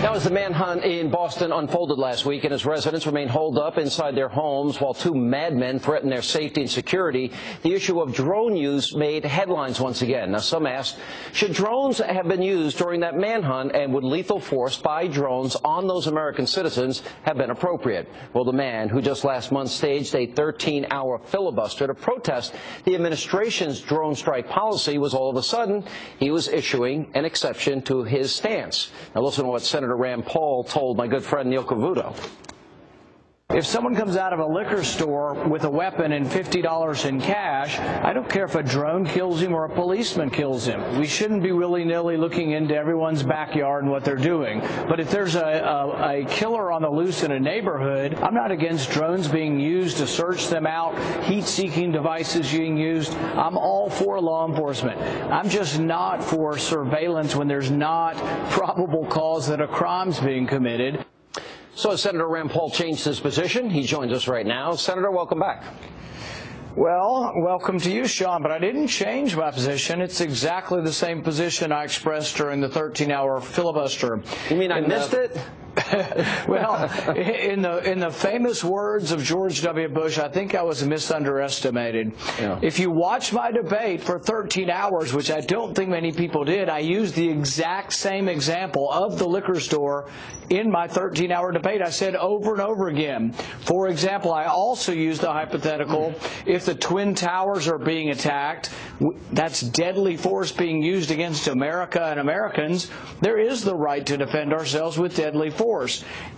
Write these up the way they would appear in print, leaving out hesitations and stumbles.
Now, as the manhunt in Boston unfolded last week and as residents remain holed up inside their homes while two madmen threaten their safety and security, the issue of drone use made headlines once again. Now, some asked, should drones have been used during that manhunt, and would lethal force by drones on those American citizens have been appropriate? Well, the man who just last month staged a 13-hour filibuster to protest the administration's drone strike policy was all of a sudden, he was issuing an exception to his stance. Now, listen to what Senator Rand Paul told my good friend Neil Cavuto. If someone comes out of a liquor store with a weapon and $50 in cash, I don't care if a drone kills him or a policeman kills him. We shouldn't be willy-nilly looking into everyone's backyard and what they're doing. But if there's a killer on the loose in a neighborhood, I'm not against drones being used to search them out, heat-seeking devices being used. I'm all for law enforcement. I'm just not for surveillance when there's not probable cause that a crime's being committed. So Senator Rand Paul changed his position. He joins us right now. Senator, welcome back. Well, welcome to you, Sean, but I didn't change my position. It's exactly the same position I expressed during the 13-hour filibuster. You mean I missed it? Well, in the famous words of George W. Bush, I think I was misunderestimated. Yeah. If you watch my debate for 13 hours, which I don't think many people did, I used the exact same example of the liquor store in my 13-hour debate. I said over and over again. For example, I also used the hypothetical, if the Twin Towers are being attacked, that's deadly force being used against America and Americans, there is the right to defend ourselves with deadly force.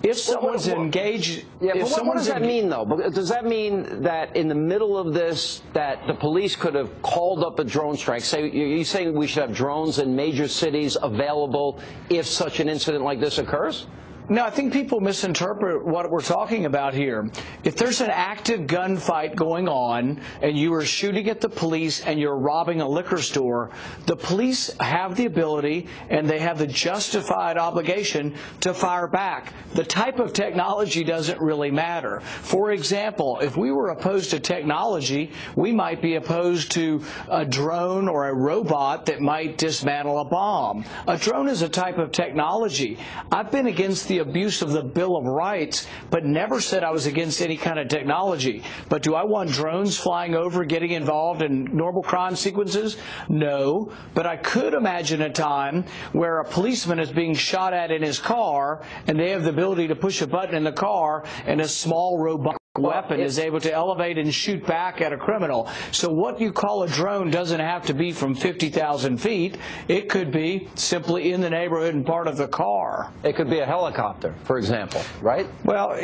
If someone's engaged... Yeah, but what does that mean, though? Does that mean that in the middle of this, that the police could have called up a drone strike? Say, you're saying we should have drones in major cities available if such an incident like this occurs? No, I think people misinterpret what we're talking about here. If there's an active gunfight going on and you are shooting at the police and you're robbing a liquor store, the police have the ability and they have the justified obligation to fire back. The type of technology doesn't really matter. For example, if we were opposed to technology, we might be opposed to a drone or a robot that might dismantle a bomb. A drone is a type of technology. I've been against the abuse of the Bill of Rights, but never said I was against any kind of technology. But do I want drones flying over getting involved in normal crime sequences? No, but I could imagine a time where a policeman is being shot at in his car and they have the ability to push a button in the car and a small robot weapon is able to elevate and shoot back at a criminal. So what you call a drone doesn't have to be from 50,000 feet. It could be simply in the neighborhood and part of the car. It could be a helicopter, for example, right? Well,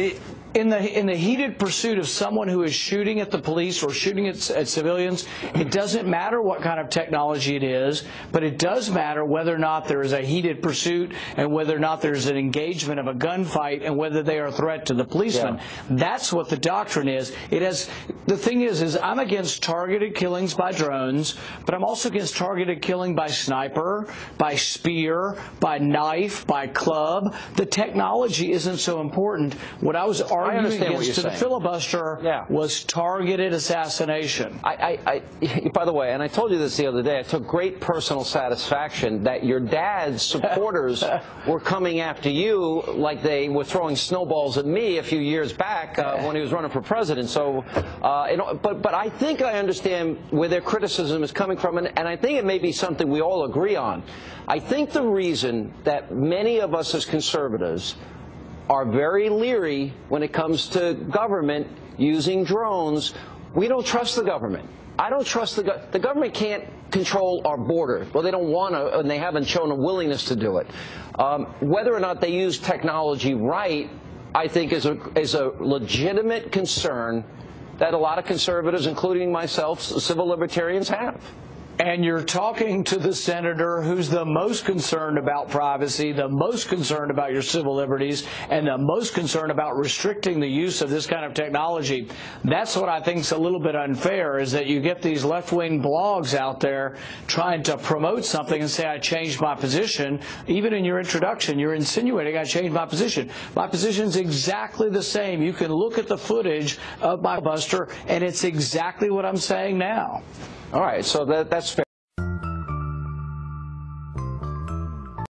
in the heated pursuit of someone who is shooting at the police or shooting at civilians, it doesn't matter what kind of technology it is, but it does matter whether or not there is a heated pursuit and whether or not there's an engagement of a gunfight and whether they are a threat to the policeman. Yeah. That's what the doctrine is. The thing is I'm against targeted killings by drones, but I'm also against targeted killing by sniper, by spear, by knife, by club. The technology isn't so important. What I was arguing against to the filibuster was targeted assassination. By the way, and I told you this the other day, I took great personal satisfaction that your dad's supporters were coming after you like they were throwing snowballs at me a few years back when he was running for president. So, but I think I understand where their criticism is coming from, and I think it may be something we all agree on. I think the reason that many of us as conservatives are very leery when it comes to government using drones, we don't trust the government. I don't trust the government can't control our border. Well, they don't want to, and they haven't shown a willingness to do it. Whether or not they use technology right, I think is a legitimate concern that a lot of conservatives, including myself, civil libertarians, have. And you're talking to the senator who's the most concerned about privacy, the most concerned about your civil liberties, and the most concerned about restricting the use of this kind of technology. That's what I think is a little bit unfair, is that you get these left-wing blogs out there trying to promote something and say, I changed my position. Even in your introduction, you're insinuating I changed my position. My position's exactly the same. You can look at the footage of my buster, and it's exactly what I'm saying now. All right, so that's